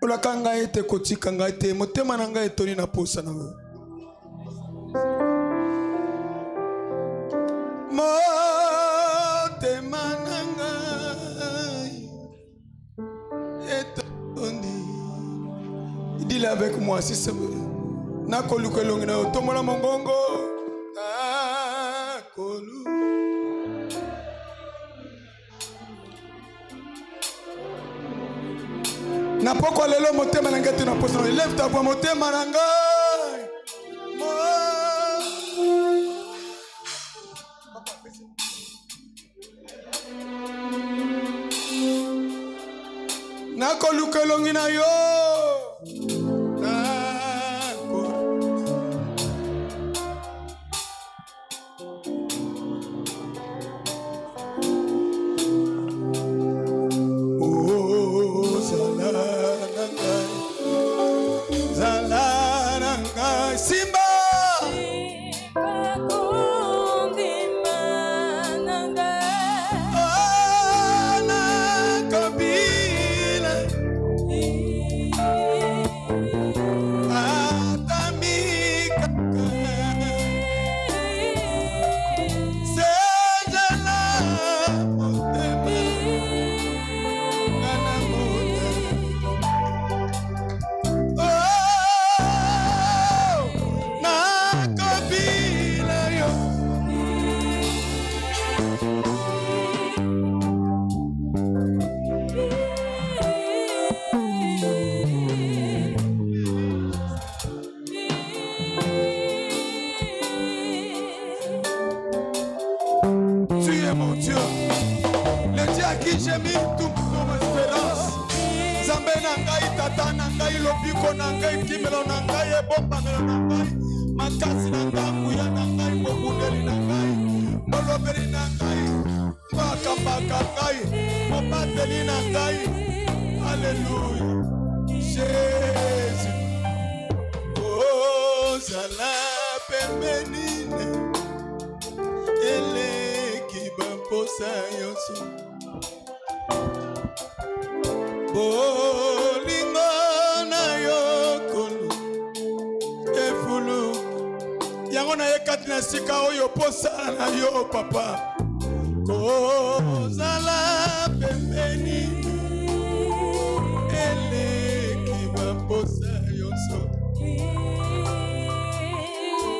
Olaka ngai ete kotika ngai te motema na ngai etoni na posa na we. Motema na ngai etoni. Dis-le avec moi si c'est vrai. Na koluka longi na otomola mongongo. Na kolu. Na poko lelo motema na ngai na posa. Lève ta voix motema na ngai. Na koluka longi na yo. Simba j'ai mis toute mon espérance. Zambé nangai, tata nangai, lobiko nangai, kimelo nangai, bomba nangai, makasi nangai, kuya nangai, mokundeli nangai, moloberi nangai, makamba nangai, mobateli nangai. Alléluia. Jésus. Oh, zala pembenine. Ele kibaposa yosu. Bolingo na yo kolu efulu yango na yekati na sika oyo posa na yo papa kozala pembeni eleki baposa yonso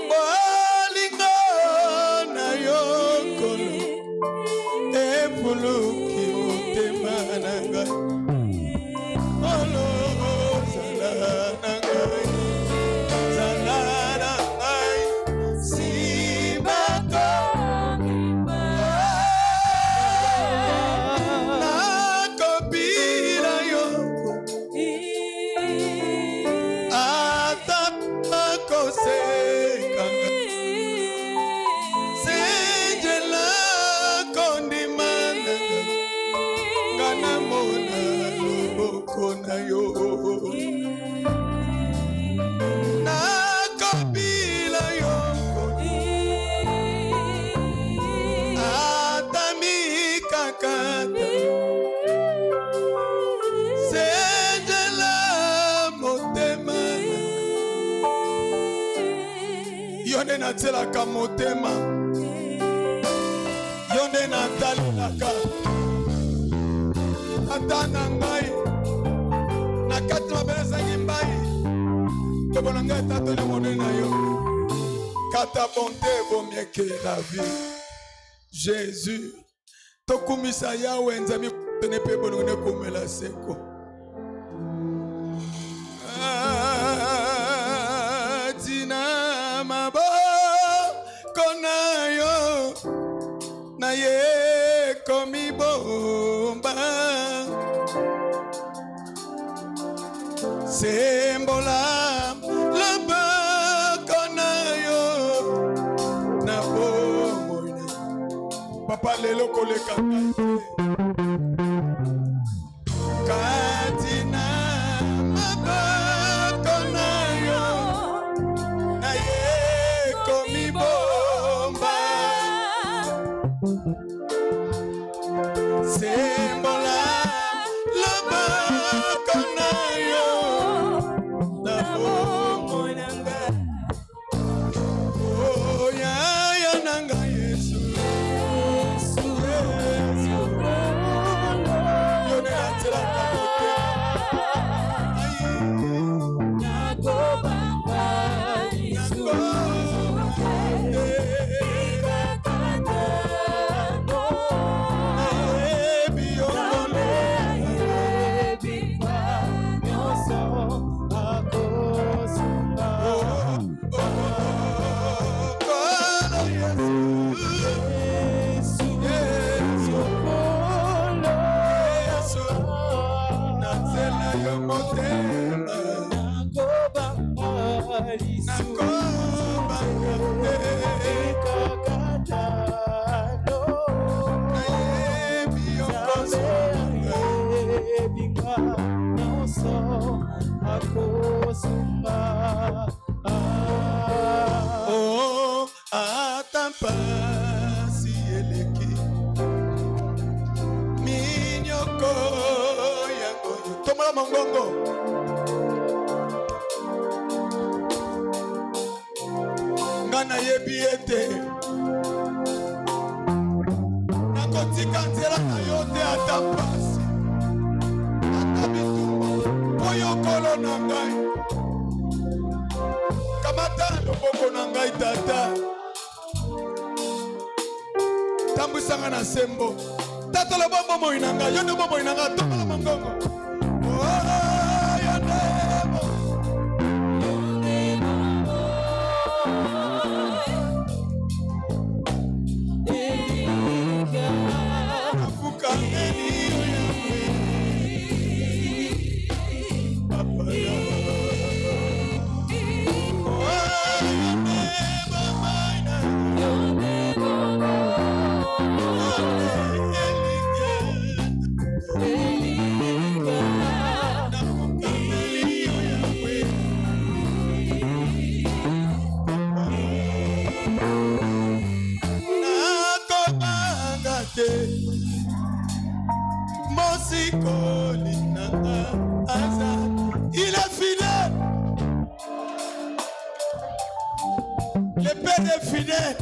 bolingo na yo kolu efulu ki motema na ngai. Yonde na telaka motema Yonde na talaka Atana ngai Na kati mabeleza ngimbai Tobona ngai tato le monde na yo Kata bonté vaut mieux que la vie Jésus Tokumisa yawe nzami tenepe bonone kumela seko Na ye komi bomba sembola lamba kona yo na bomoine papa lelo koleka katina mabako na yo na ye komi bomba sembola lobako na yo Oh, atampa si eleki minyoko yango tomola mongongo ngana yebi ete nakotika nzela na yo te ata mpasi ata bitumba oyo kolo na ngai kamata loboko na ngai tata tambwisanga na sembo tata lobombo moi na ngai yo nde bomoi na ngai tomola mongongo il est fidèle. Le Père est fidèle.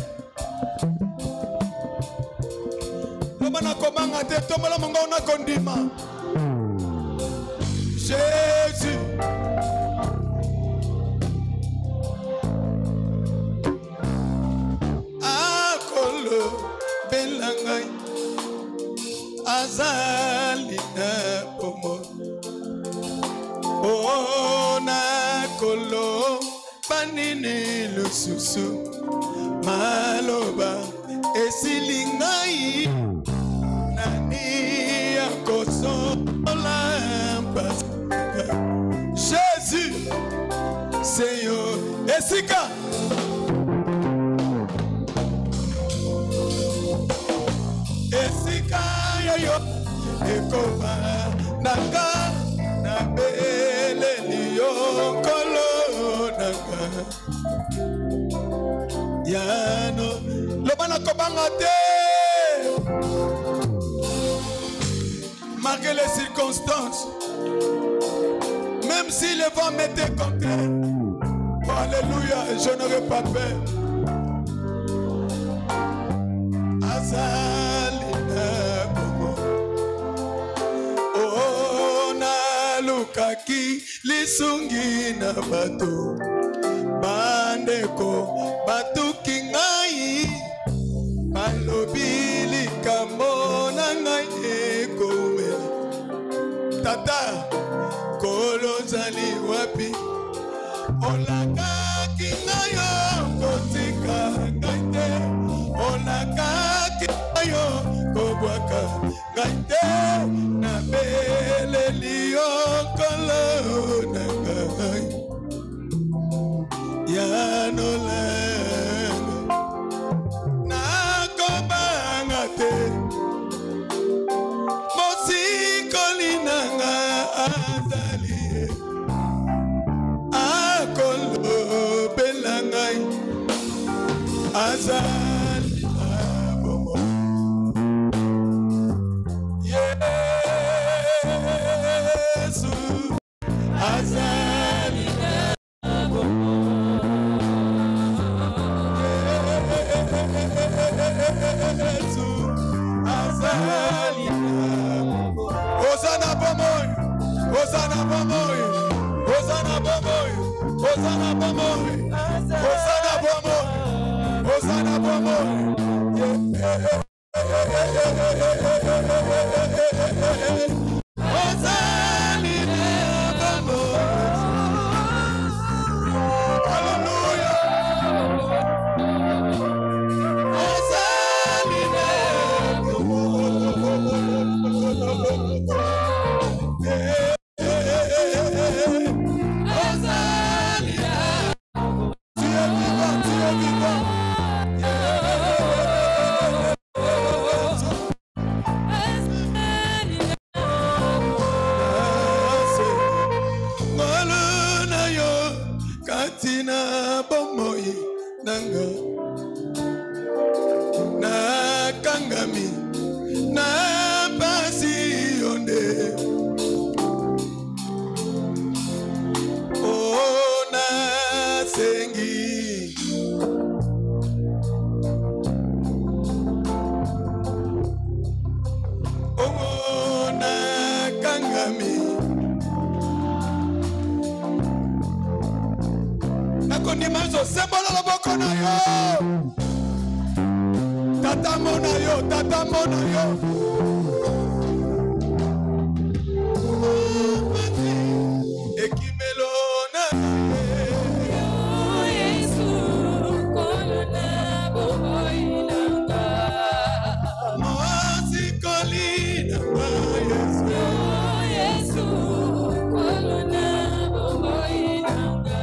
Jésus. Akolo belangai azali na pomo. Oh na kolo panini lususu maloba esilingai nani akosola pasika Jésus Seigneur esika esika yo ekoma nanga na bele liyo kolo nanga yano lobana kobanga te malgré les circonstances même si le vent m'était contraire oh, alléluia je n'aurais pas peur azali na bomo oh na lukaki lisungi na bato bandeko batuki ngai balobi likambo na ngai ekomela tata kolozali wapi olakaki ngai yo kotika ngai te olakaki ngai yo kobwaka ngai te na beleli yo kolo na ngai yanolengo nakobanga te mosikoli nanga azali akolobela ngai azali abomo Yesu azali abomo Yesu azali abomo Hosanna bomoy Hosanna bomoy Hosanna bomoy Hosanna bomoy Hosanna bomoy Hosanna bomoy katina bomoi nanga na kangami na pasi onde oh na sengi oh na kangami Konimazo sembolo loboko na yo tata mona yo ekimelo na Yesu kolona boboinanga mosi kolina Yesu kolona boboinanga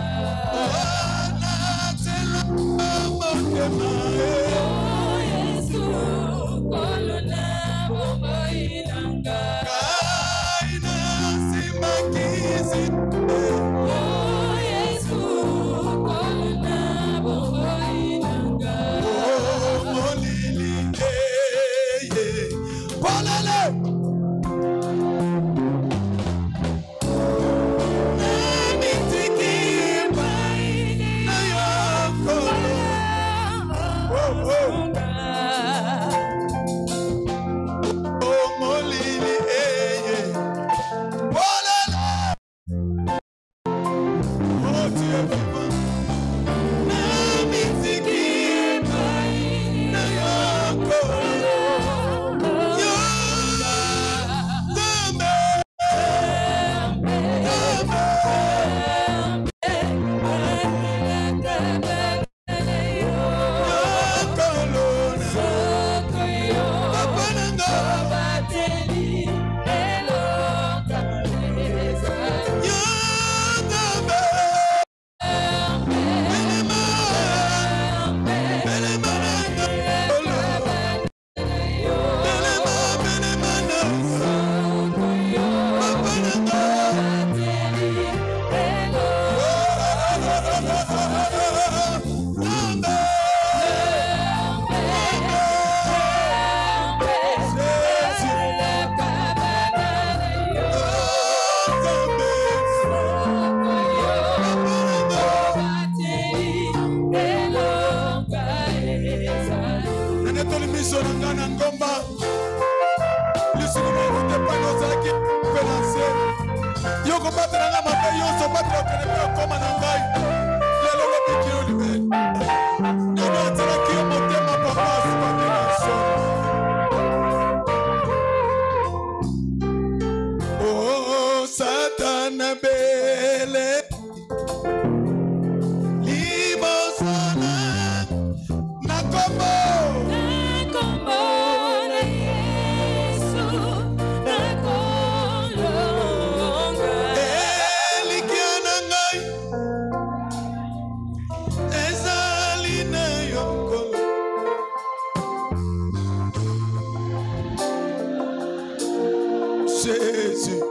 Jésus.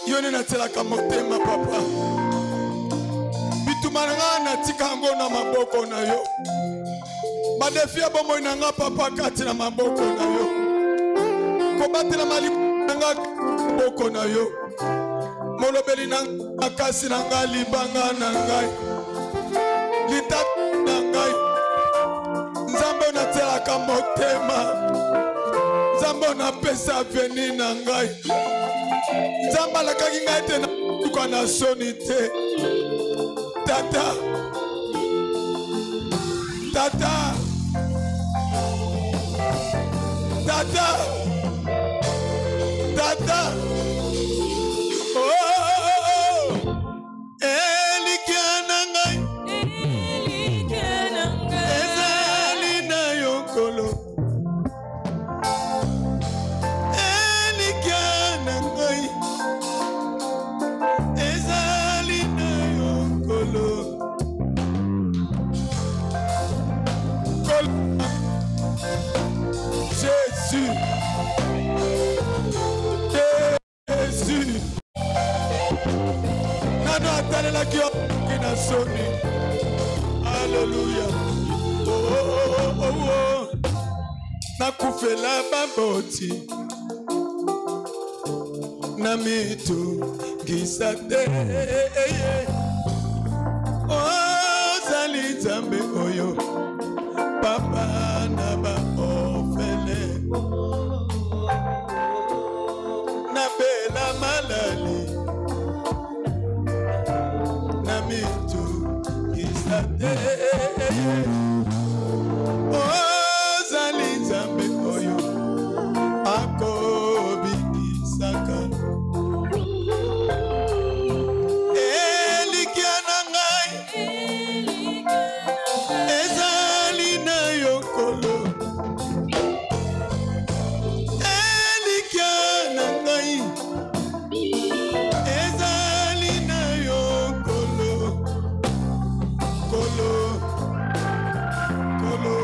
Yone na telaka motema papa. Bitumananga na tikango na maboko na yo. Badefia bomo inanga papa kati na maboko na yo. Kobatela mali nanga maboko na yo. Molobeli nanga kasi nanga libanga na ngai. Litat na ngai. Nzambe na telaka motema. Nzambe na pesa veni na ngai. Nzambe la kaki ngai te na kwa na soni te. Tata. Tata. Tata. Tata. osalela ki na soni. Alléluia. Oh oh oh oh oh. Nakufela baboti. Na mitu kisate. Oh zali zambe oyo. Papa na ba ofele. Na bela malali. Na mitu kisate. Oh zali zambe oyo. Akobi kisaka. Elikiana ngai. Ezali na yokolo. Elikiana ngai. Ezali na yokolo. Kolo. Kolo.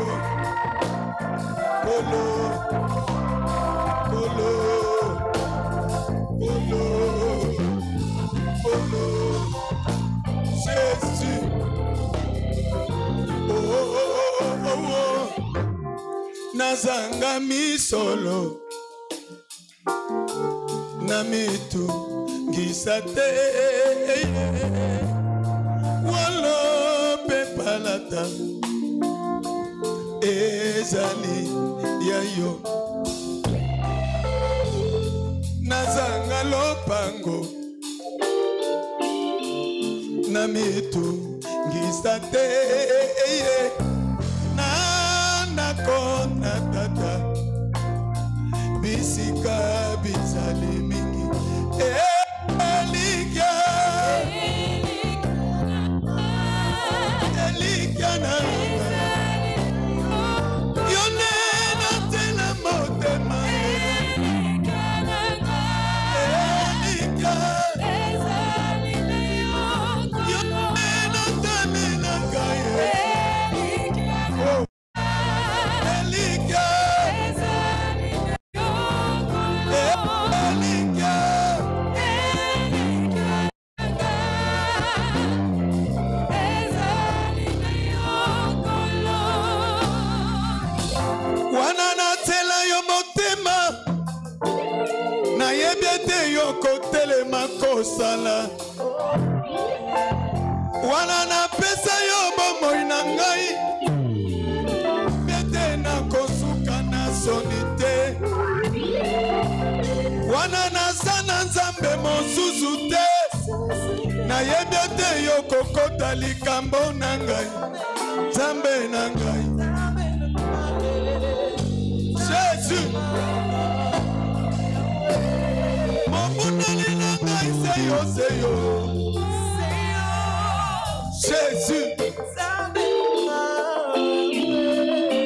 Kolo. Kolo. Kolo. Kolo. Jésus. Oh, oh, oh, oh, oh. Nazanga misolo. Na mitu gisate. Walo pepalata. Ezali yayo. Nazanga lopango. Na mitu gisate. Na kona tata. Bisika bizali mingi. Elikia. Elikia na yone na tena motema. Elikia. Yone na tena na gaye. Elikia. Sala wana na pesa yo bomoi na ngai bete na kosuka na sonite wana na sana nzambe mosusu te na yebete yo kokota likambo na ngai nzambe na ngai Jésus Mobunali na ngai seyo seyo Jésus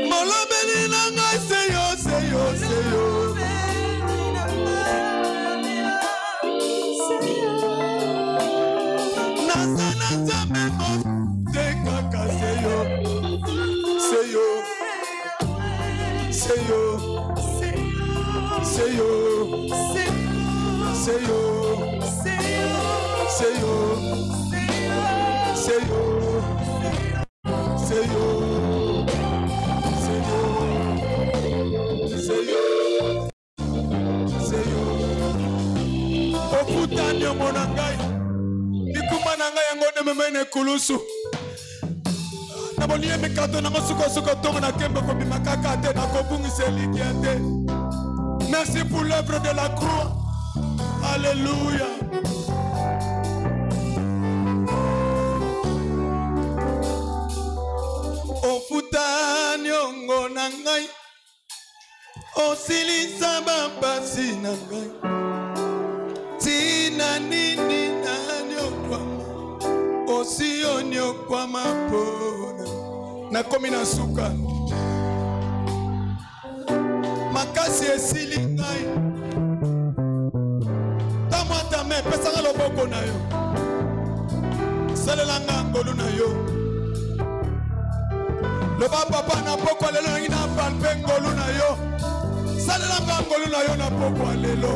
Molobeli na ngai seyo seyo seyo Nasana nzambe mote kaka seyo seyo seyo seyo Say yo, say yo, say yo, say yo, say yo, say yo, say yo. Okutani omonangai, ikumanangai angone memene kulusu. Nabolie mikato na ngosuko suko tongo na kembe kobi makaka te na kobungi selikiate. Merci pour l'œuvre de la croix. Alléluia. Ofutani ongo nangai. Osilisa bapasi nangai. Tina nini nani okwama. Osioni okwama pona. Nakomi na suka. Makasi esili ngai. Tamwatame pesanga loboko na yo. Salelanga ngolu na yo. Loba papa na poko lelo ngina palpe ngolu na yo. Salelanga ngolu na yo na poko lelo.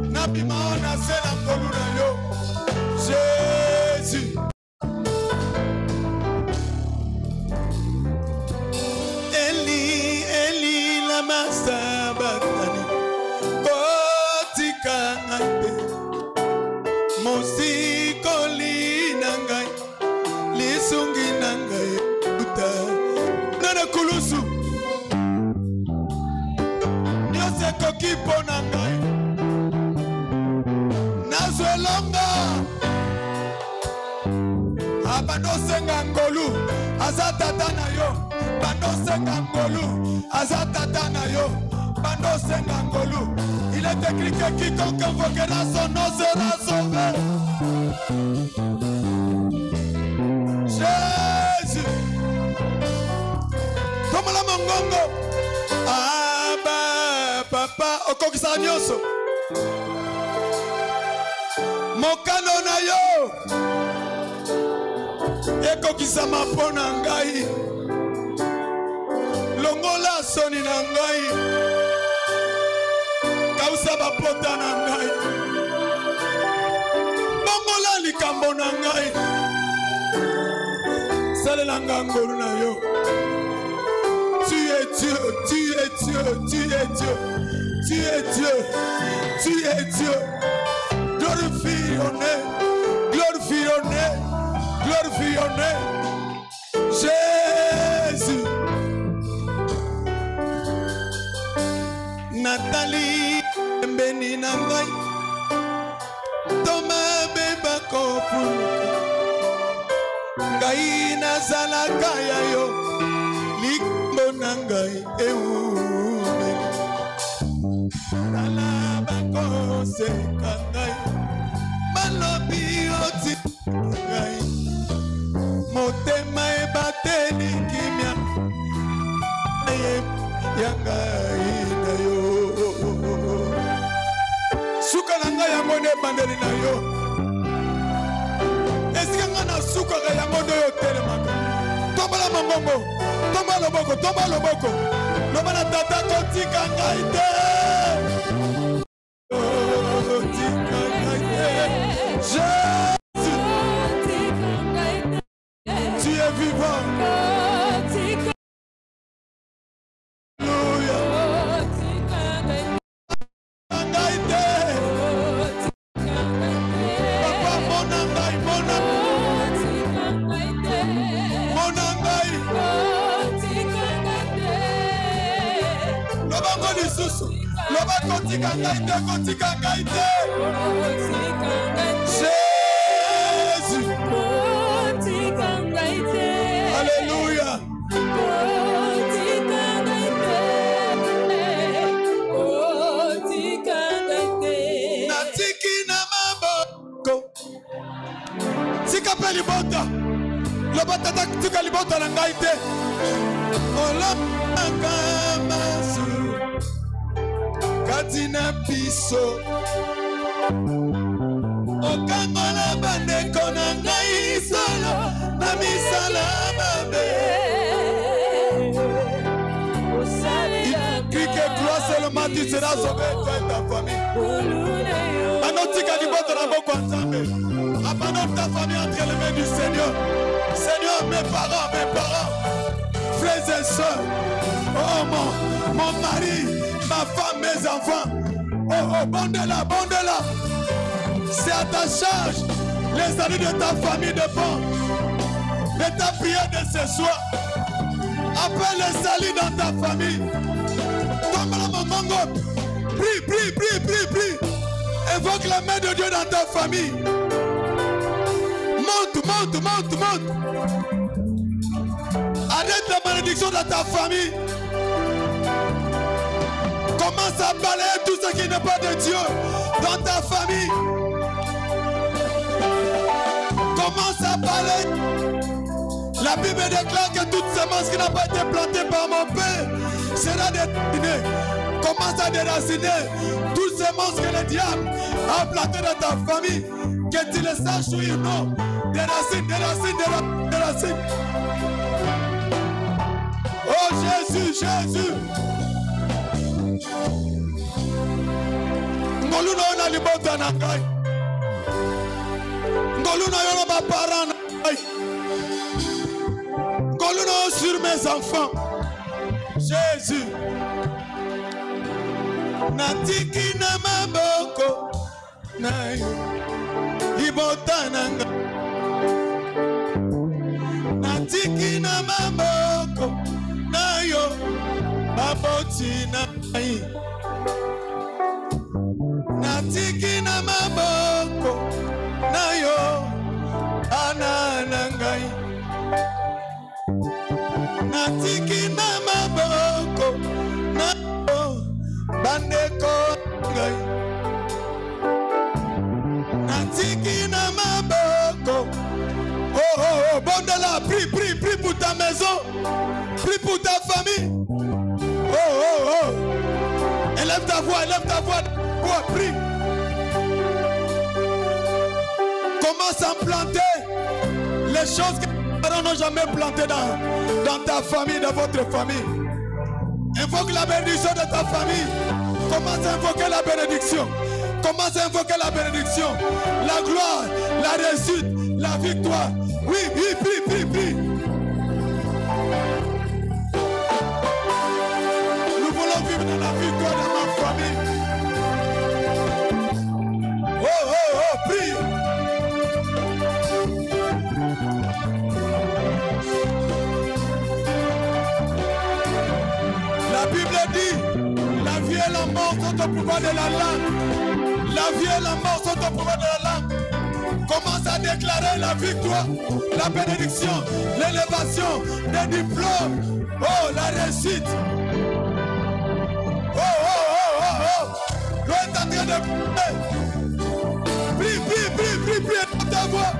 Nabi maona sela ngolu na yo. grâce ekoki mpo na ngai nazwelonga bandosenga ngolu aza tata na yo bandosenga ngolu aza tata na yo bandosenga ngolu il est écrit que quiconque invoquera son nom sera sauvé. Jésus tomala mongongo aba papa okokisa nyonso mokano na yo ekokisama mpo na ngai longola soni na ngai kausa bapota na ngai bongola likambo na ngai salela nga ngolu na yo. Tu es Dieu, tu es Dieu, tu es Dieu, tu es Dieu, tu es Dieu. Glorifie ton nom, glorifie ton nom, glorifie ton nom. Jésus. Nathalie Mbeni Nangai Toma Beba Kopuluka Ngai Nazalaka Yayo Likbo Nangai Eume Nalaba Koseka Ngai Malobi Oti Ngai Motema Ebateni Kimia Yangai Nayo Suka Nanga Yamone Bandeli Nayo Esikanga na suka Yamono Yo Telemaka Tomala Mongongo Tomba Loboko Tomba Loboko Lobana Tata Kotika Ngaite Kotika Ngaite Jésus Tu es vivant Kotika Ngaite, Kotika Ngaite. Jésus. Kotika Ngaite. Alléluia. Kotika Ngaite. Kotika Ngaite. Natiki na maboko. Tika pe libota. Lobata tika libota na Ngaite. Ola kamasu. Katina piso Okangola bandeko na ngai solo Na misala mabe Qui que croit seulement tu seras sauvé toi et ta famille Anotika liboto na boko nzambe Abandonne ta famille entre les mains du Seigneur Seigneur mes parents Frères et sœurs Oh mon mari ma femme, mes enfants, oh, bande-la. C'est à ta charge. Les amis de ta famille dépendent de ta prière de ce soir. Appelle le salut dans ta famille. Tombe la mongongo. Prie. Évoque la main de Dieu dans ta famille. Monte. Arrête la malédiction dans ta famille. Commence à balayer tout ce qui n'est pas de Dieu dans ta famille. Commence à balayer. La Bible déclare que toute semence qui n'a pas été plantée par mon Père sera déracinée. Commence à déraciner toutes ces semences que le diable a plantées dans ta famille. Que tu les saches oui ou non. Déracine. Oh Jésus. Ngolu na ona libota na ngai. Ngolu na yo na parents na ngai. Ngolu na sur mes enfants. Jésus. Natiki na maboko na yo. Libota na ngai. Natiki na maboko na yo. Baboti na ngai. natiki na maboko na yo ananangai natiki na maboko na yo bandeko ngai natiki na maboko. Oh oh oh, Bondela, prie pour ta maison, prie pour ta famille. Oh oh oh, élève ta voix, prie. Commence à planter les choses que tes parents n'ont jamais plantées dans ta famille, dans votre famille. Invoque la bénédiction de ta famille. Commence à invoquer la bénédiction. Commence à invoquer la bénédiction, la gloire, la réussite, la victoire. Oui, prie. Nous voulons vivre dans la victoire de ma famille. Oh, oh, oh, prie. La Bible dit, la vie et la mort sont au pouvoir de la langue. La vie et la mort sont au pouvoir de la langue. Commence à déclarer la victoire, la bénédiction, l'élévation, les diplômes. Oh, la réussite. Oh, oh, oh, oh, oh. L'eau est en train de prie dans ta voix.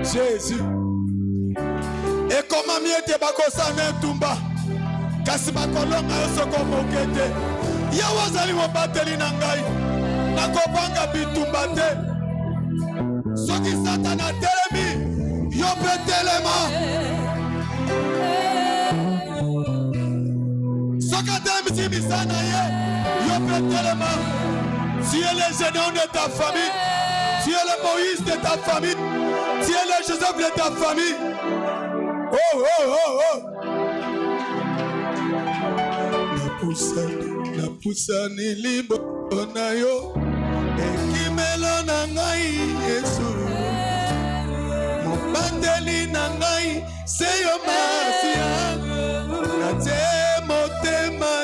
Jésus. Et comment mieux te bakosa tumba kasi bakolonga yosoko mokete yawazali mobateli na ngai nakobanga bitumba te soki satana telemi yo pe telema soki atemisi misana ye yo pe telema. Tu es le Gédéon de ta famille, tu es le Moïse de ta famille, tu es le Joseph de ta famille. Oh, oh, oh, oh. Napusani libo na yo ekimelo na ngai Yesu mobandeli na ngai seyo masia na te motema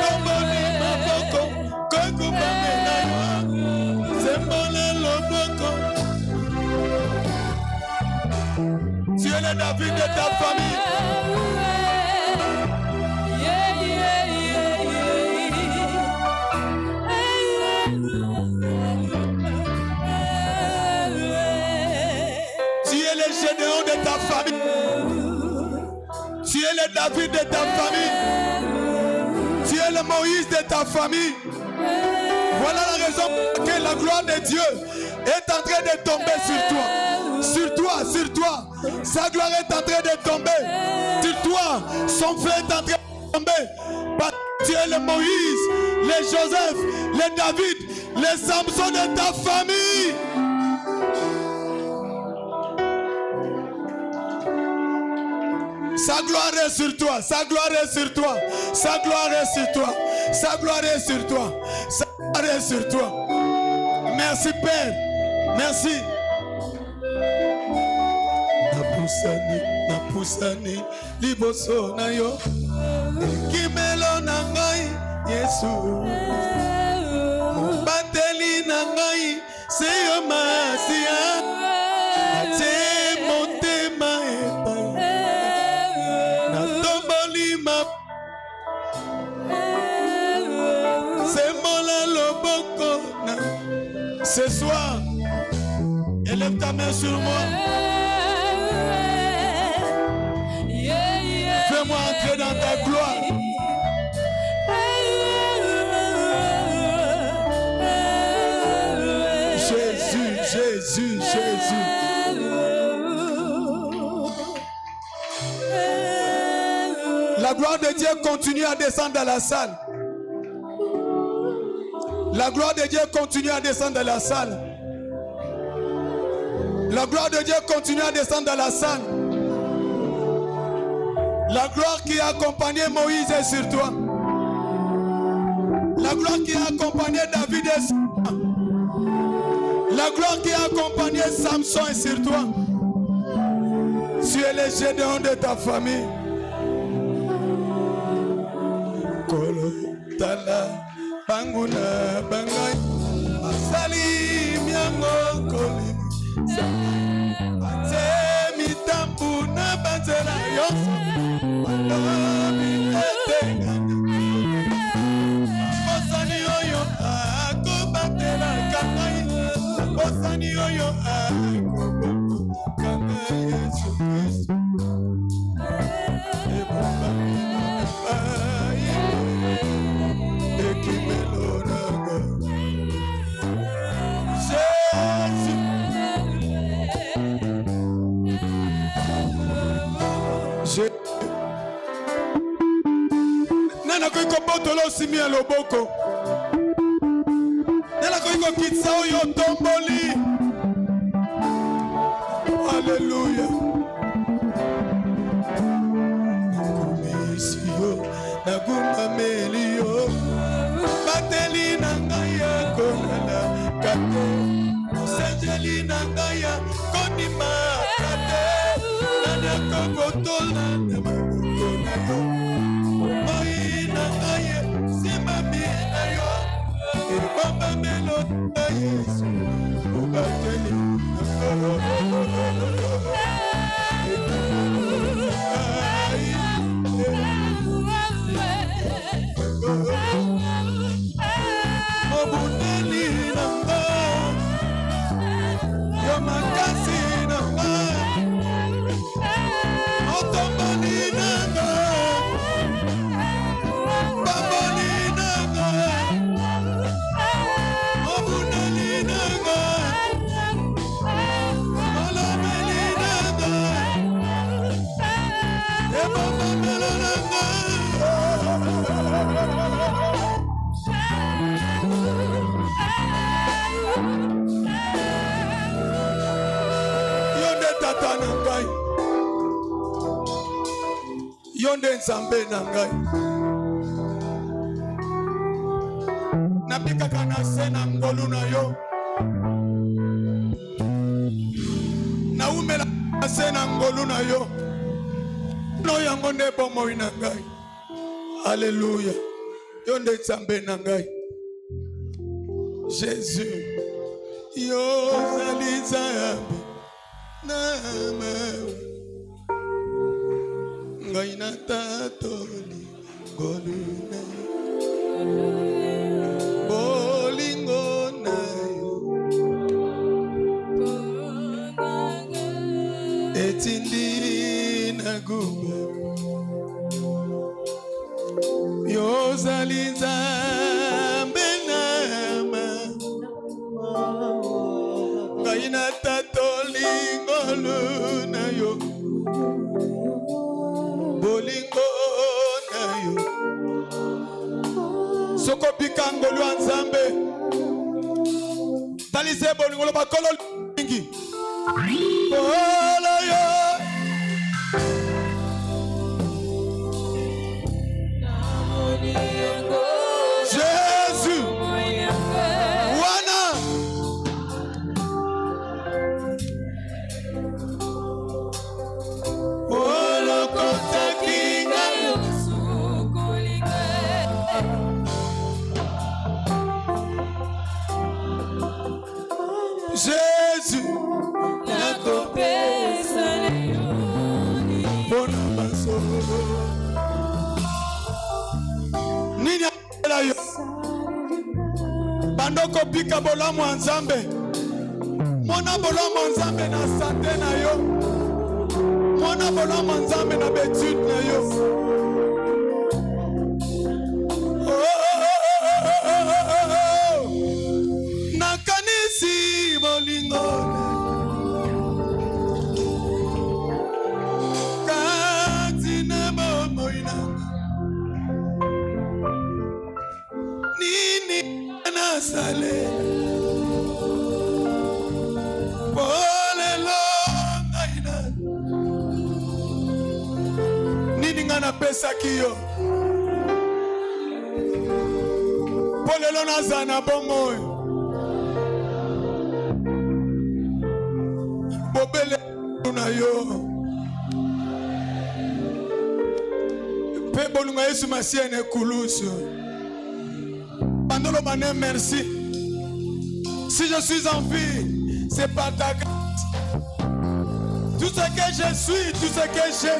tomboli maboko kokubame na yo sembole loboko. Tu es le David de ta famille. Tu es le Gédéon de ta famille. Tu es le David de ta famille. Tu es le Moïse de ta famille. Voilà la raison pour laquelle la gloire de Dieu est en train de tomber sur toi. Sur toi, sa gloire est en train de tomber. Sur toi, son feu est en train de tomber. Parce que tu es le Moïse, le Joseph, le David, le Samson de ta famille. Sa gloire est sur toi, sa gloire est sur toi, sa gloire est sur toi, sa gloire est sur toi, sa gloire est sur toi. Merci Père, merci. Napusani liboso na yo kimelo na ngai Yesu mobateli na ngai seyo masia ate motema epai na tomboli ma sembola loboko na. Ce soir élève ta main sur moi. Fais-moi entrer dans ta gloire. Jésus. La gloire de Dieu continue à descendre dans la salle. La gloire de Dieu continue à descendre dans la salle. La gloire de Dieu continue à descendre dans la salle. La gloire qui a accompagné Moïse est sur toi. La gloire qui a accompagné David est sur toi. La gloire qui a accompagné Samson est sur toi. Tu es le Gédéon de ta famille. Kolo tala banguna bangai asali miango koli atemi tambuna banzela yoso walobi etenga kosani oyo akobatela kangai kosani oyo kangai Yesu Kristo Nana koiko botolo simia loboko. Nana koiko kitsa oyo tomboli. Alléluia. Nakumisio, naguma melio. Bateli nangaya konala kate. Sejeli nangaya konima kate. Nana koko tola namakonayo. Baba melo na Yesu ubateli obuneli nanga yo makasi nanga otombani nanga baboni nanga Yonde nzambe na ngai napika kana sena ngolu na yo na umela sena ngolu na yo no yango nde bomo na ngai. Alléluia. Yonde nzambe na ngai Jésus yo zali nzambe na ngai na tatoli goluna bolingo na yo etindi na guba yo zali nzambe nama ngai na tatoli goluna yo bolingo na yo soko pikango lwa nzambe talise bolingo lo bakolo lingi bolo yo Jésus wana Jésus, la copesa leoni, bonabaso. Nini la yo? Bandoko pika bolamu nzambe. Mona bolamu nzambe na santé na yo. Mona bolamu nzambe na betude na yo. Nakanisi bolingo katina bomoina nini nasale polelo ngaina nini ngana pesa kiyo polelo nazana bomoyo ngolu na yo. Pe bolunga Yesu Masia ne kulusu. Bandolo mané merci. Si je suis en vie, c'est par ta grâce. Tout ce que je suis, tout ce que j'ai,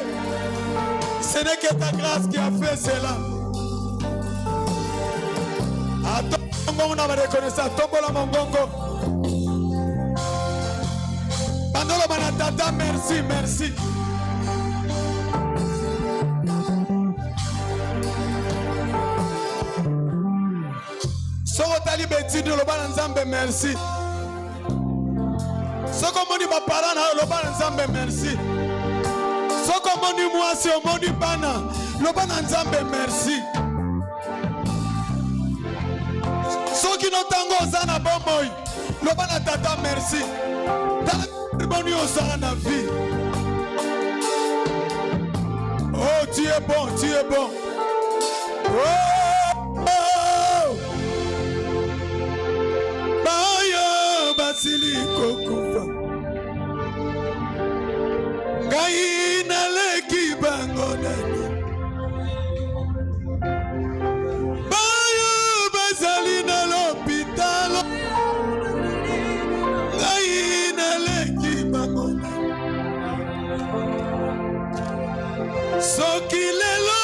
ce n'est que ta grâce qui a fait cela. Attends, on a reconnaissance. Tombo la mongongo. Bandolo manatata, merci, merci. Soko tali beti de loba nzambe merci. Soko moni ba parana loba nzambe merci. Soko moni mwasi moni bana loba nzambe merci. Soki no tango zana bomboy loba na tata merci. Tala boni osana na vie. Oh tu es bon, tu es bon. Oh, oh. Bayo basili kokufa. Ngai na leki bango nani. Bayo basali na l'hôpital. Ngai na leki bango nani. Soki lelo,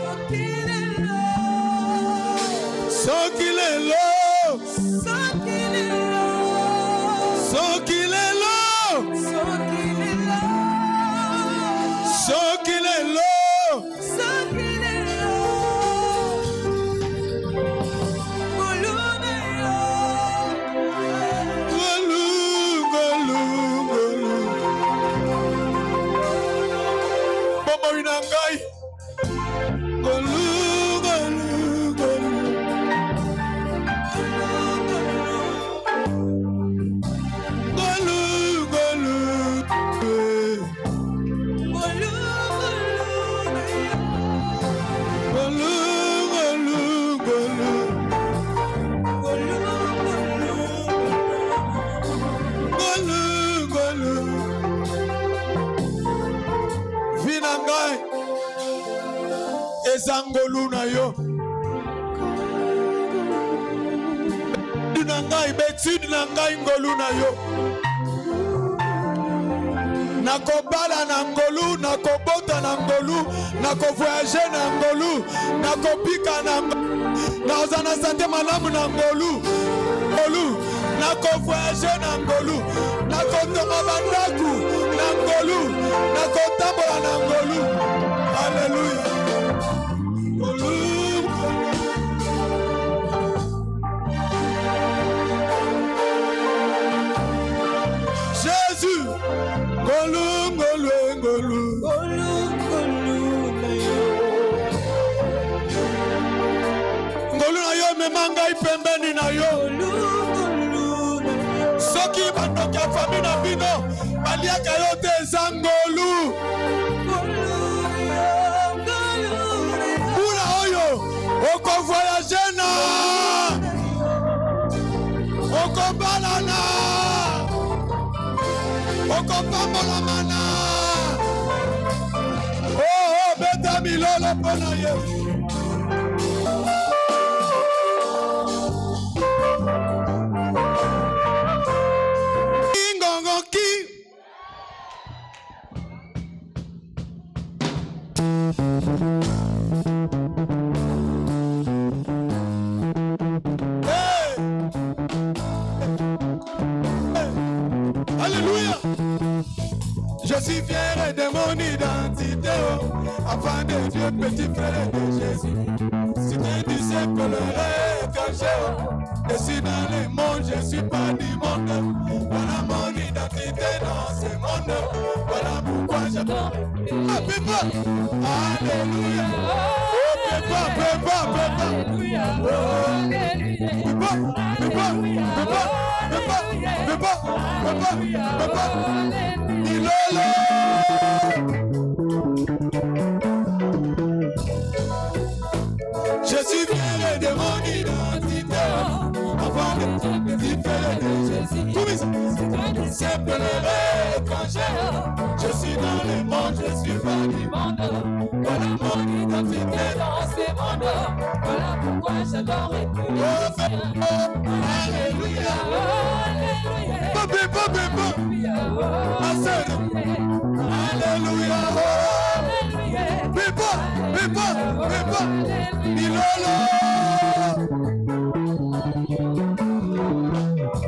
soki lelo, soki lelo, soki lelo, soki lelo, soki lelo, soki lelo, soki lelo, golume yo, golu, golu, golu. Bomo inangai, golu, golu, golu. Golu, golu, golu, golu, golu, golu, golu, golu. Vinangai ezangolu na yo. Dinangai betude nangai ngolu na yo. Nakobala na ngolu, nakobota na ngolu, nakovoyager na ngolu, nakopika na ngolu, naozana sante malamu na ngolu, ngolu, nakovoyager na ngolu, nakotonga bandaku na ngolu, nakotambola na ngolu. Alléluia. Ngolu. Jésus, ngolu, ngolu, ngolu, ngolu, ngolu na yo. Ngolu na yo memangai pembeni na yo. Ngolu, ngolu na yo. Soki bandoki ya famille na bino, baliaka yo te eza ngolu. Ngolu yo, ngolu na yo. Bula oyo, oko voyager na. Oko balana. Okopambola mana. Oh, beta milolo pona Yesu. Ingongo ki. Hey. Hey. Alléluia. Je suis fier de mon identité, oh, enfant de Dieu, petit frère de Jésus. Si tes disciples le récachent, et si dans le monde je suis pas du monde, voilà mon identité dans ce monde, voilà pourquoi je parle. Ah, Pépa! Alléluia! Oh, Pépa, Pépa, Pépa! Oh, Pépa, Pépa, Pépa, Pépa, Pépa, Pépa, Pépa! Ilolo. Je suis fier de mon identité, enfant de Dieu, petit frère de Jésus. c'est pleurer quand je suis dans le monde, je suis pas du monde. Voilà mon identité dans ces mondes. Voilà pourquoi j'adore et puis Alléluia, Alléluia. Bobé, bobé, bobé. Alléluia, Alléluia. Bébé, bébé, bébé. Ilolo.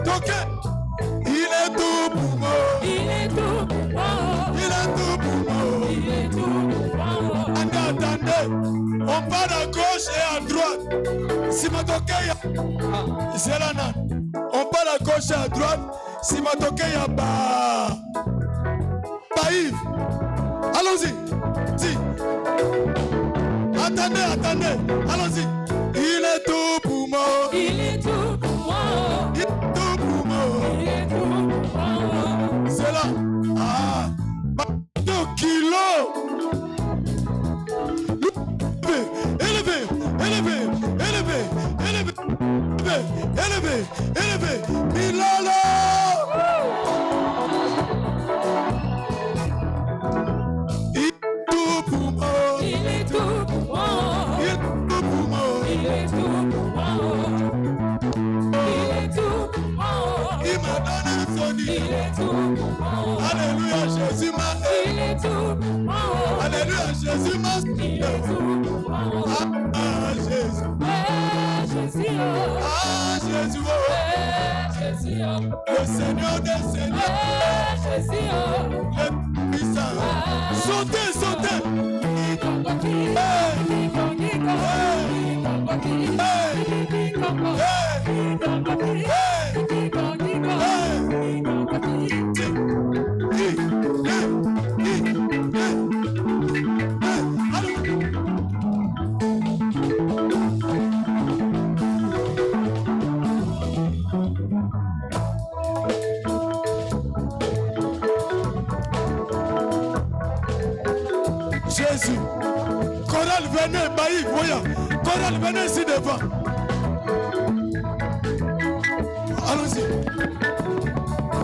Donc, il est tout pour moi. Il est tout pour moi. Il est tout pour moi. Il est tout pour moi. Attendez, on part à gauche et à droite. Si ma toqueille, c'est là, on part à gauche et à droite. Si ma toqueille, bah Yves. Allons-y. Si. Attendez, attendez. Allons-y. Il est tout pour moi. Il est tout pour moi. Il est tout pour moi. Il est tout pour moi. C'est là. Ah. 2 kilos. Élevé, élevé, élevé, élevé, élevé, élevé, Milala. Il est tout pour moi. Il est tout pour moi. Il est tout pour moi. Il est tout pour moi. Il est tout pour moi. Il m'a donné son lit. Il est tout pour moi. Alléluia, Jésus m'a aidé. Il est tout pour moi. Alléluia, Jésus m'a aidé. Il est tout pour moi. Ah, Jésus. Jésus. Ah, Jésus. Jésus. Le Seigneur des Seigneurs. Jésus. Le puissant. Sautez, sautez. Jésus. Chorale, venez, Baïf, voyons. Chorale, venez ici devant. Allons-y.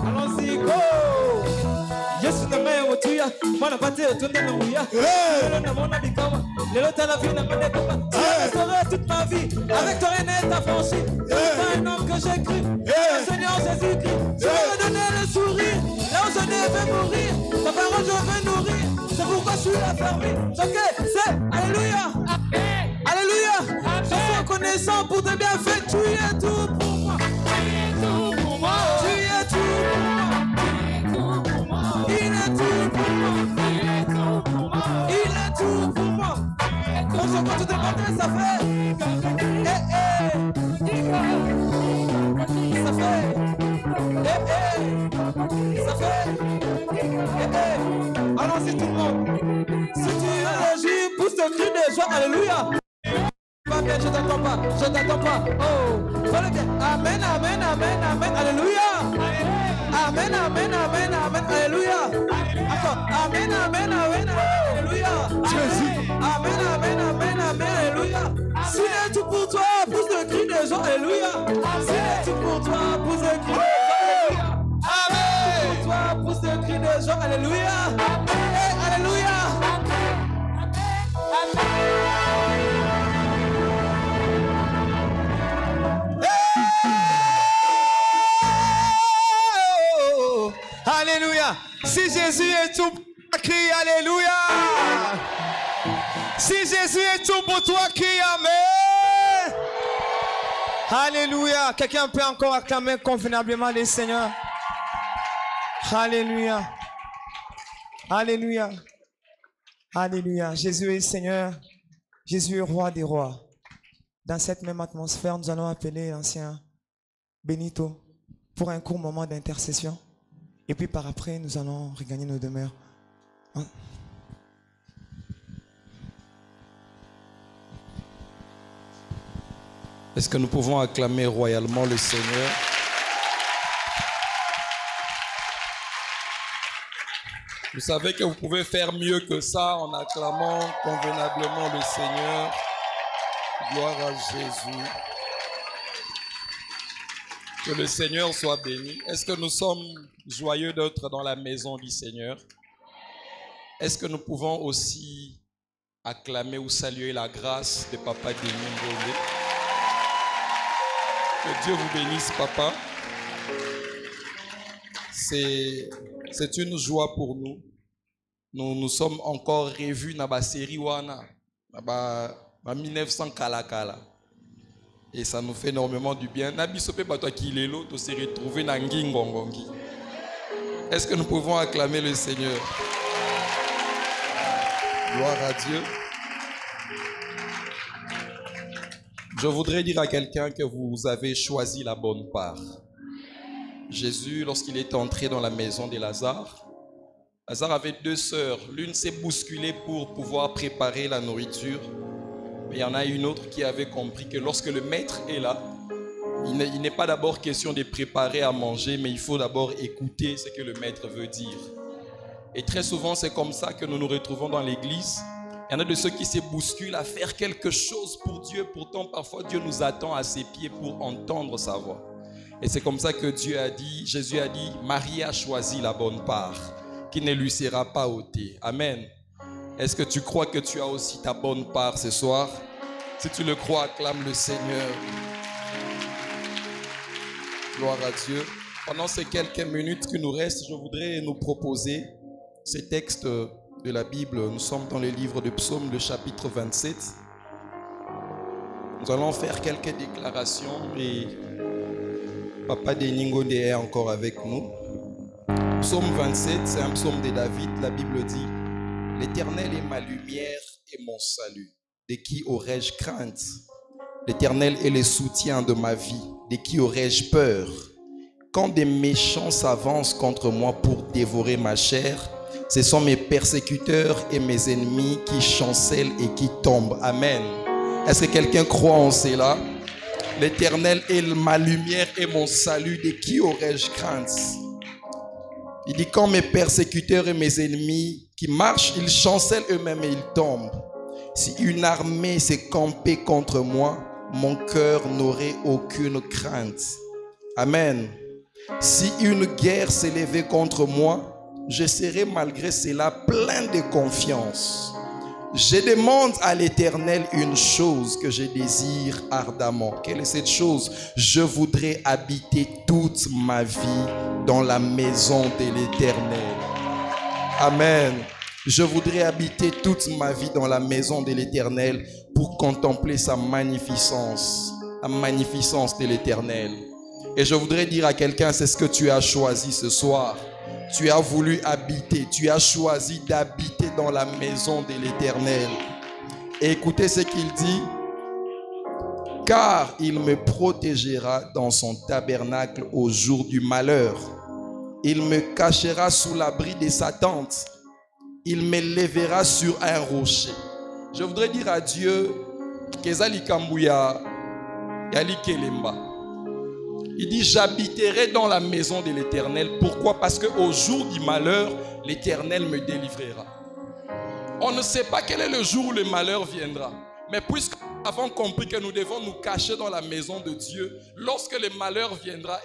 Allons-y, go! Yesu na maya wotuya, mana bate otonda na wuya. Lelo na mona bikama, lelo ta la vie na mane kopa. Je resterai toute ma vie, avec toi rien n'est affranchi. C'est un homme que j'ai cru, le Seigneur Jésus-Christ. Je vais me donner le sourire, là où je n'ai fait mourir. Ta parole je veux nourrir, c'est pourquoi je suis affermi. Ok, c'est Alléluia, Alléluia. Je suis reconnaissant pour tes bienfaits, tu es tout pour moi. Tu es tout pour moi. Tu es tout pour moi. Il est tout pour moi. Il est tout pour moi. Quand je compte tes mains, ça fait. Ça fait. Ça fait. Allons-y tout le monde. Si tu réagis, pousse le cri de joie. Alléluia. Pas bien, je t'attends pas. Je t'attends pas. Oh. Fais-le bien. Amen, amen, amen, amen. Alléluia. Amen, amen, amen, amen. Alléluia. Attends. Amen, amen, amen, alléluia. Jésus. Amen, amen, amen, amen. Alléluia. S'il est tout pour toi, pousse le cri de joie. Alléluia. S'il est tout pour toi, pousse le cri de joie. Amen. Pour toi, pousse le cri de joie. Alléluia. Hey, alléluia. Alléluia. Si Jésus est tout pour toi, crie Alléluia. Si Jésus est tout pour toi, crie Amen. Alléluia. Quelqu'un peut encore acclamer convenablement le Seigneur. Alléluia. Alléluia. Alléluia. Jésus est Seigneur. Jésus est roi des rois. Dans cette même atmosphère, nous allons appeler l'ancien Benito pour un court moment d'intercession. Et puis par après, nous allons regagner nos demeures. Est-ce que nous pouvons acclamer royalement le Seigneur? Vous savez que vous pouvez faire mieux que ça en acclamant convenablement le Seigneur. Gloire à Jésus. Que le Seigneur soit béni. Est-ce que nous sommes joyeux d'être dans la maison du Seigneur? Est-ce que nous pouvons aussi acclamer ou saluer la grâce de Papa Denis Ngondé? Que Dieu vous bénisse, Papa. C'est une joie pour nous. Nous sommes encore revus dans la série Wana, en 1900 Kalakala. Et ça nous fait énormément du bien. Est-ce que nous pouvons acclamer le Seigneur? Gloire à Dieu. Je voudrais dire à quelqu'un que vous avez choisi la bonne part. Jésus, lorsqu'il est entré dans la maison de Lazare, Lazare avait deux sœurs. L'une s'est bousculée pour pouvoir préparer la nourriture. Mais il y en a une autre qui avait compris que lorsque le maître est là, il n'est pas d'abord question de préparer à manger, mais il faut d'abord écouter ce que le maître veut dire. Et très souvent, c'est comme ça que nous nous retrouvons dans l'église. Il y en a de ceux qui se bousculent à faire quelque chose pour Dieu. Pourtant, parfois, Dieu nous attend à ses pieds pour entendre sa voix. Et c'est comme ça que Jésus a dit, Marie a choisi la bonne part, qui ne lui sera pas ôtée. Amen. Est-ce que tu crois que tu as aussi ta bonne part ce soir? Si tu le crois, acclame le Seigneur. Gloire à Dieu. Pendant ces quelques minutes qui nous restent, je voudrais nous proposer ces textes de la Bible. Nous sommes dans le livre de Psaume, le chapitre 27. Nous allons faire quelques déclarations et Papa Denis Ngondé est encore avec nous. Psaume 27, c'est un psaume de David. La Bible dit: L'Éternel est ma lumière et mon salut. De qui aurais-je crainte? L'Éternel est le soutien de ma vie. De qui aurais-je peur? Quand des méchants s'avancent contre moi pour dévorer ma chair, ce sont mes persécuteurs et mes ennemis qui chancellent et qui tombent. Amen. Est-ce que quelqu'un croit en cela? L'Éternel est ma lumière et mon salut. De qui aurais-je crainte? Il dit, quand mes persécuteurs et mes ennemis qui marchent, ils chancellent eux-mêmes et ils tombent. Si une armée s'est campée contre moi, mon cœur n'aurait aucune crainte. Amen. Si une guerre s'est levée contre moi, je serai malgré cela plein de confiance. Je demande à l'Éternel une chose que je désire ardemment. Quelle est cette chose? Je voudrais habiter toute ma vie dans la maison de l'Éternel. Amen. Je voudrais habiter toute ma vie dans la maison de l'Éternel pour contempler sa magnificence, la magnificence de l'Éternel. Et je voudrais dire à quelqu'un, c'est ce que tu as choisi ce soir. Tu as voulu habiter, tu as choisi d'habiter dans la maison de l'Éternel. Et écoutez ce qu'il dit. Car il me protégera dans son tabernacle au jour du malheur. Il me cachera sous l'abri de sa tente. Il me lèvera sur un rocher. Je voudrais dire à Dieu, Kezali Kambuya, Yali Kelemba. Il dit, j'habiterai dans la maison de l'Éternel. Pourquoi? Parce qu'au jour du malheur, l'Éternel me délivrera. On ne sait pas quel est le jour où le malheur viendra. Mais puisque nous avons compris que nous devons nous cacher dans la maison de Dieu, lorsque le malheur viendra,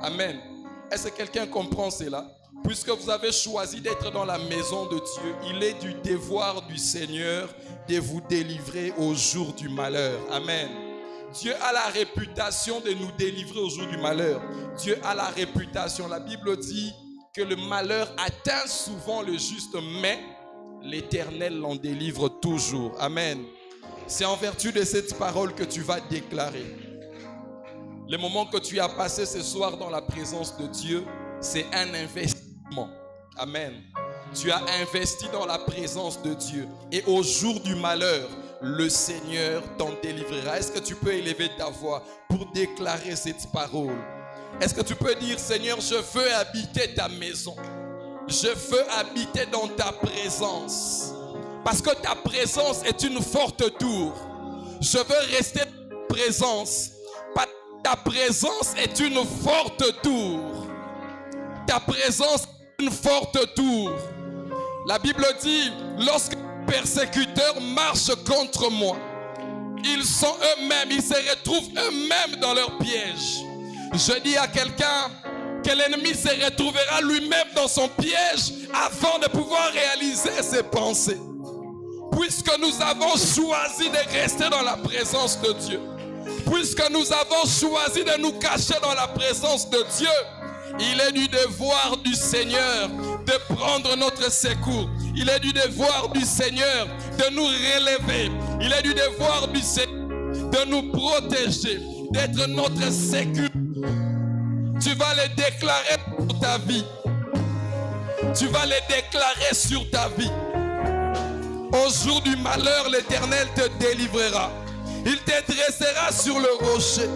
Amen. Est-ce que quelqu'un comprend cela? Puisque vous avez choisi d'être dans la maison de Dieu, il est du devoir du Seigneur de vous délivrer au jour du malheur. Amen. Dieu a la réputation de nous délivrer au jour du malheur. Dieu a la réputation. La Bible dit que le malheur atteint souvent le juste, mais l'Éternel l'en délivre toujours. Amen. C'est en vertu de cette parole que tu vas déclarer. Le moment que tu as passé ce soir dans la présence de Dieu, c'est un investissement. Amen. Tu as investi dans la présence de Dieu. Et au jour du malheur, le Seigneur t'en délivrera. Est-ce que tu peux élever ta voix pour déclarer cette parole? Est-ce que tu peux dire, Seigneur, je veux habiter ta maison. Je veux habiter dans ta présence. Parce que ta présence est une forte tour. Je veux rester dans ta présence. Parce que ta présence est une forte tour. Ta présence est une forte tour. La Bible dit, lorsque les persécuteurs marchent contre moi, ils sont eux-mêmes, ils se retrouvent eux-mêmes dans leur piège. Je dis à quelqu'un que l'ennemi se retrouvera lui-même dans son piège avant de pouvoir réaliser ses pensées. Puisque nous avons choisi de rester dans la présence de Dieu, puisque nous avons choisi de nous cacher dans la présence de Dieu, il est du devoir du Seigneur de prendre notre secours. Il est du devoir du Seigneur de nous relever. Il est du devoir du Seigneur de nous protéger, d'être notre sécurité. Tu vas les déclarer sur ta vie. Tu vas les déclarer sur ta vie. Au jour du malheur, l'Éternel te délivrera. Il te dressera sur le rocher.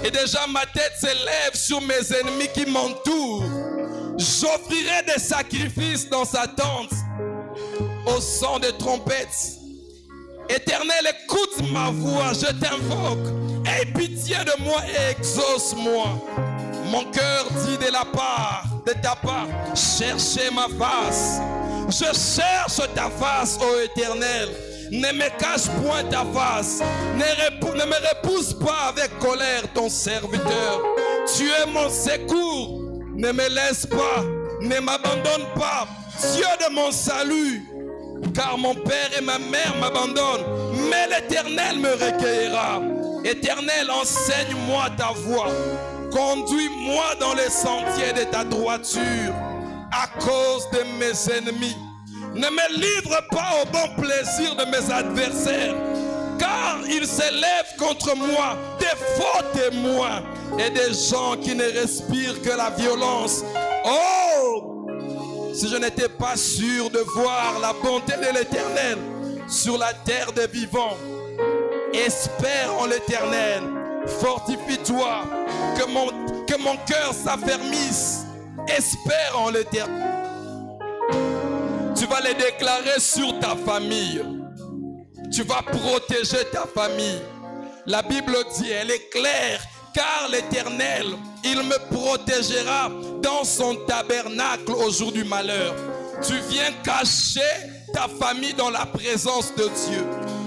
Et déjà ma tête s'élève sur mes ennemis qui m'entourent. J'offrirai des sacrifices dans sa tente au son des trompettes. Éternel, écoute ma voix, je t'invoque. Aie pitié de moi et exauce-moi. Mon cœur dit de ta part, cherchez ma face. Je cherche ta face, ô Éternel. Ne me cache point ta face. Ne me repousse pas avec colère ton serviteur. Tu es mon secours. Ne me laisse pas. Ne m'abandonne pas. Dieu de mon salut. Car mon père et ma mère m'abandonnent. Mais l'Éternel me recueillera. Éternel, enseigne-moi ta voie. Conduis-moi dans les sentiers de ta droiture. À cause de mes ennemis. Ne me livre pas au bon plaisir de mes adversaires, car ils s'élèvent contre moi des faux témoins et des gens qui ne respirent que la violence. Oh! Si je n'étais pas sûr de voir la bonté de l'Éternel sur la terre des vivants, espère en l'Éternel, fortifie-toi, que mon cœur s'affermisse, espère en l'Éternel. Tu vas les déclarer sur ta famille. Tu vas protéger ta famille. La Bible dit, elle est claire, car l'Éternel, il me protégera dans son tabernacle au jour du malheur. Tu viens cacher ta famille dans la présence de Dieu.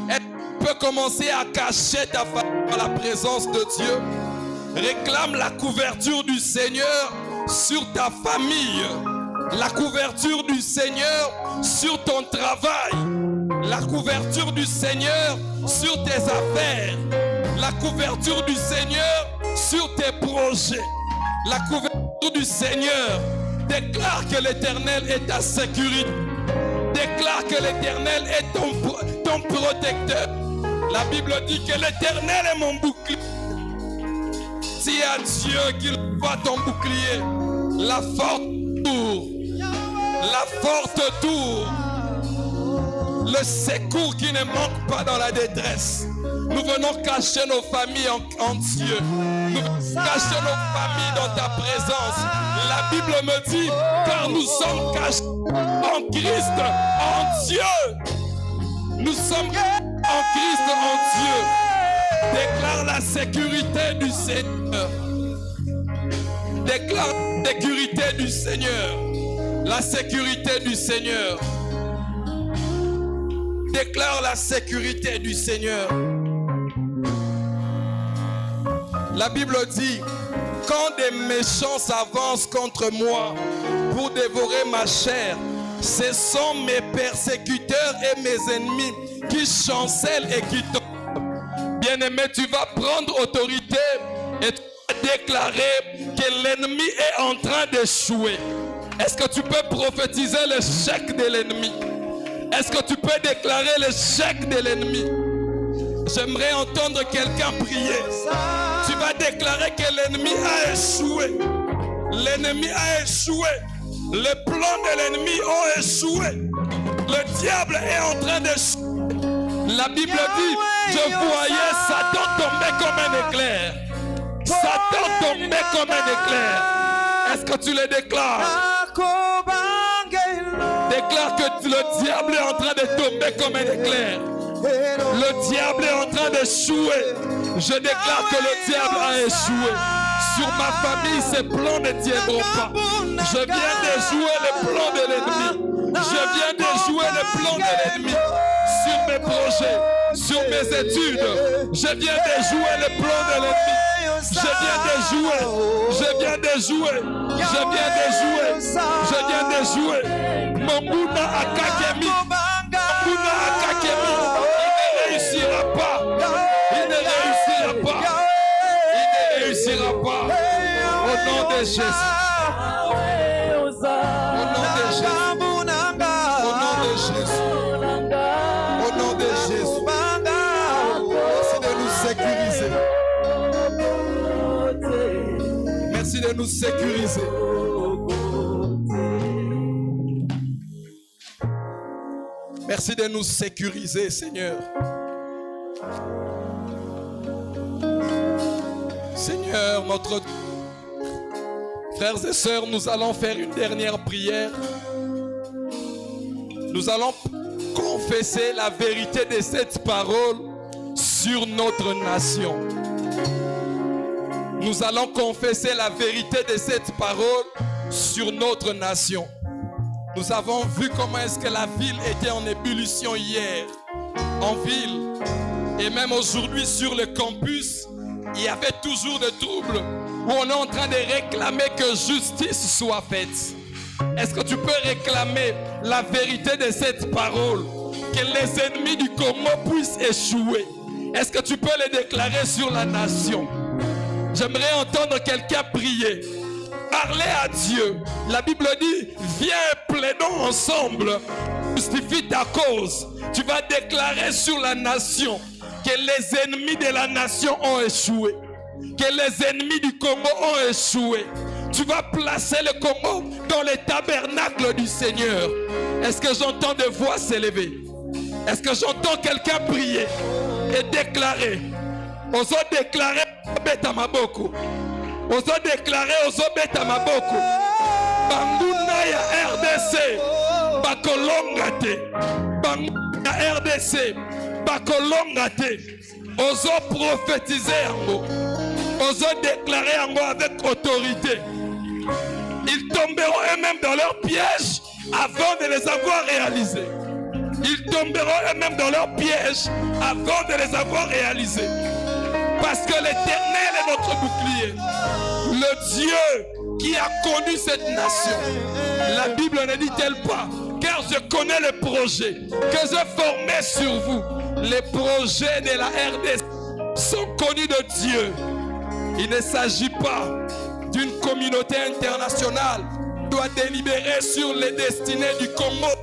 Elle peut commencer à cacher ta famille dans la présence de Dieu. Réclame la couverture du Seigneur sur ta famille. La couverture du Seigneur sur ton travail. La couverture du Seigneur sur tes affaires. La couverture du Seigneur sur tes projets. La couverture du Seigneur. Déclare que l'Éternel est ta sécurité. Déclare que l'Éternel est ton protecteur. La Bible dit que l'Éternel est mon bouclier. Si à Dieu qu'il voit ton bouclier, la forte tour. La forte tour, le secours qui ne manque pas dans la détresse. Nous venons cacher nos familles en Dieu. Nous venons cacher nos familles dans ta présence. La Bible me dit, car nous sommes cachés en Christ, en Dieu. Nous sommes en Christ, en Dieu. Déclare la sécurité du Seigneur. Déclare la sécurité du Seigneur. La sécurité du Seigneur. Déclare la sécurité du Seigneur. La Bible dit, quand des méchants s'avancent contre moi pour dévorer ma chair, ce sont mes persécuteurs et mes ennemis qui chancellent et qui tombent. Bien-aimé, tu vas prendre autorité et tu vas déclarer que l'ennemi est en train d'échouer. Est-ce que tu peux prophétiser l'échec de l'ennemi? Est-ce que tu peux déclarer l'échec de l'ennemi? J'aimerais entendre quelqu'un prier. Tu vas déclarer que l'ennemi a échoué. L'ennemi a échoué. Les plans de l'ennemi ont échoué. Le diable est en train d'échouer. La Bible dit, je voyais Satan tomber comme un éclair. Satan tomber comme un éclair. Est-ce que tu le déclares? Déclare que le diable est en train de tomber comme un éclair. Le diable est en train d'échouer. Je déclare que le diable a échoué. Sur ma famille, ces plans ne tiendront pas. Je viens de jouer le plan de l'ennemi. Je viens de jouer le plan de l'ennemi. sur mes projets, sur mes études. Je viens de jouer le plan de l'ennemi. Je viens de jouer. Je viens de jouer. Je viens de jouer. Je viens de jouer. Monguna Akakemi. Monguna Akakemi. Il ne réussira pas. Il ne réussira pas. Il ne réussira pas. Au nom de Jésus. Au nom de Jésus. Au nom de Jésus. Au nom de Jésus. Merci de nous sécuriser. Merci de nous sécuriser. Merci de nous sécuriser, Seigneur. Seigneur, notre frères et sœurs, nous allons faire une dernière prière. Nous allons confesser la vérité de cette parole sur notre nation. Nous allons confesser la vérité de cette parole sur notre nation. Nous avons vu comment est-ce que la ville était en ébullition hier, en ville. Et même aujourd'hui sur le campus, il y avait toujours des troubles où on est en train de réclamer que justice soit faite. Est-ce que tu peux réclamer la vérité de cette parole? Que les ennemis du Congo puissent échouer. Est-ce que tu peux les déclarer sur la nation? J'aimerais entendre quelqu'un prier. Parler à Dieu. La Bible dit, viens, plaidons ensemble. Justifie ta cause. Tu vas déclarer sur la nation que les ennemis de la nation ont échoué. Que les ennemis du Congo ont échoué. Tu vas placer le Congo dans le tabernacle du Seigneur. Est-ce que j'entends des voix s'élever? Est-ce que j'entends quelqu'un prier et déclarer? Oso déclarer beta maboko. Oso déclarer oso beta maboko. Banguna ya RDC bakolongate. Banguna ya RDC bakolongate. Oso prophétiser yango. Oso déclarer yango avec autorité. Ils tomberont eux-mêmes dans leur piège avant de les avoir réalisés. Ils tomberont eux-mêmes dans leur piège avant de les avoir réalisés. Parce que l'Éternel est notre bouclier. Le Dieu qui a connu cette nation. La Bible ne dit-elle pas? Car je connais les projets que j'ai formés sur vous. Les projets de la RDC sont connus de Dieu. Il ne s'agit pas d'une communauté internationale qui doit délibérer sur les destinées du Congo.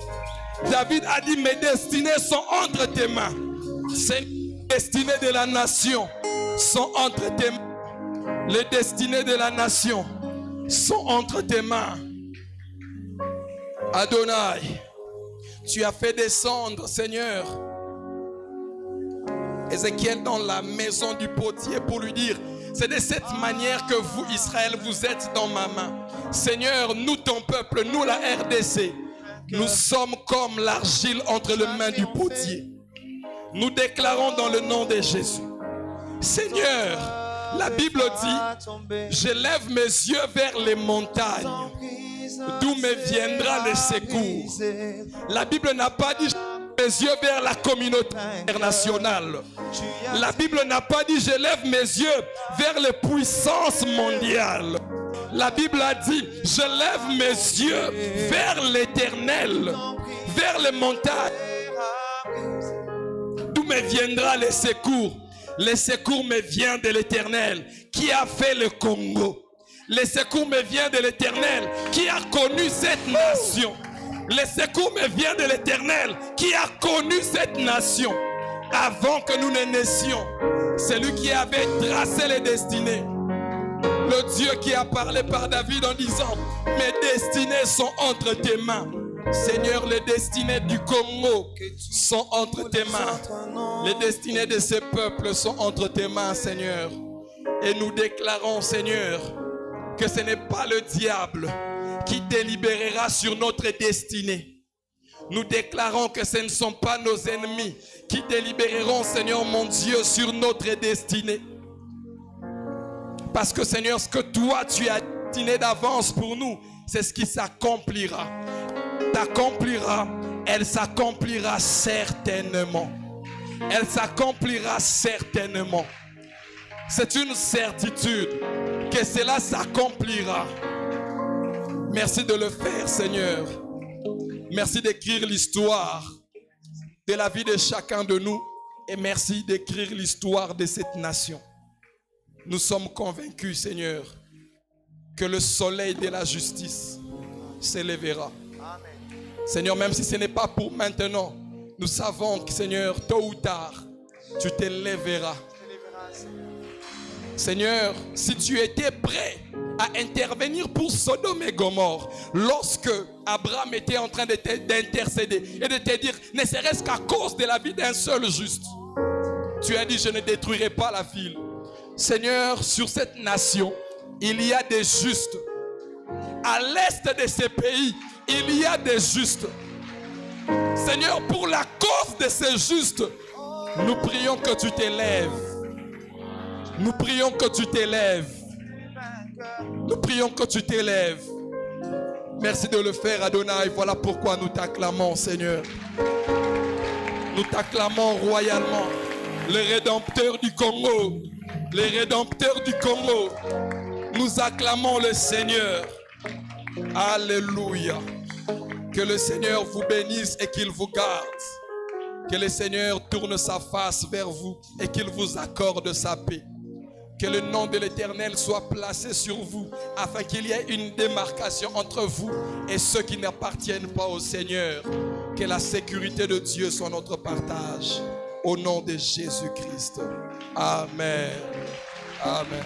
David a dit, mes destinées sont entre tes mains. C'est les destinées de la nation sont entre tes mains. Les destinées de la nation sont entre tes mains. Adonai, tu as fait descendre, Seigneur, Ézéchiel dans la maison du potier pour lui dire, c'est de cette manière que vous, Israël, vous êtes dans ma main. Seigneur, nous, ton peuple, nous, la RDC, nous sommes comme l'argile entre les mains du potier. Nous déclarons dans le nom de Jésus. Seigneur, la Bible dit, je lève mes yeux vers les montagnes, d'où me viendra le secours. La Bible n'a pas dit, mes yeux vers la communauté internationale. La Bible n'a pas dit, je lève mes yeux vers les puissances mondiales. La Bible a dit, je lève mes yeux vers l'Éternel, vers les montagnes. D'où me viendra le secours? Le secours me vient de l'Éternel qui a fait le Congo. Le secours me vient de l'Éternel qui a connu cette nation. Le secours me vient de l'Éternel qui a connu cette nation avant que nous ne naissions. C'est lui qui avait tracé les destinées. Le Dieu qui a parlé par David en disant, mes destinées sont entre tes mains. Seigneur, les destinées du Congo sont entre tes mains. Les destinées de ces peuples sont entre tes mains, Seigneur. Et nous déclarons, Seigneur, que ce n'est pas le diable qui délibérera sur notre destinée. Nous déclarons que ce ne sont pas nos ennemis qui délibéreront, Seigneur mon Dieu, sur notre destinée. Parce que, Seigneur, ce que toi tu as destiné d'avance pour nous, c'est ce qui s'accomplira. T'accomplira elle s'accomplira certainement. Elle s'accomplira certainement. C'est une certitude que cela s'accomplira. Merci de le faire, Seigneur. Merci d'écrire l'histoire de la vie de chacun de nous et merci d'écrire l'histoire de cette nation. Nous sommes convaincus, Seigneur, que le soleil de la justice s'élèvera. Seigneur, même si ce n'est pas pour maintenant, nous savons que, Seigneur, tôt ou tard, tu t'élèveras. Seigneur, si tu étais prêt à intervenir pour Sodome et Gomorrhe, lorsque Abraham était en train d'intercéder et de te dire, ne serait-ce qu'à cause de la vie d'un seul juste, tu as dit, je ne détruirai pas la ville. Seigneur, sur cette nation, il y a des justes. À l'est de ces pays, il y a des justes. Seigneur, pour la cause de ces justes, nous prions que tu t'élèves. Nous prions que tu t'élèves. Nous prions que tu t'élèves. Merci de le faire, Adonai. Voilà pourquoi nous t'acclamons, Seigneur. Nous t'acclamons royalement. Le Rédempteur du Congo. Le Rédempteur du Congo. Nous acclamons le Seigneur. Alléluia. Que le Seigneur vous bénisse et qu'il vous garde. Que le Seigneur tourne sa face vers vous et qu'il vous accorde sa paix. Que le nom de l'Éternel soit placé sur vous afin qu'il y ait une démarcation entre vous et ceux qui n'appartiennent pas au Seigneur. Que la sécurité de Dieu soit notre partage. Au nom de Jésus-Christ. Amen. Amen.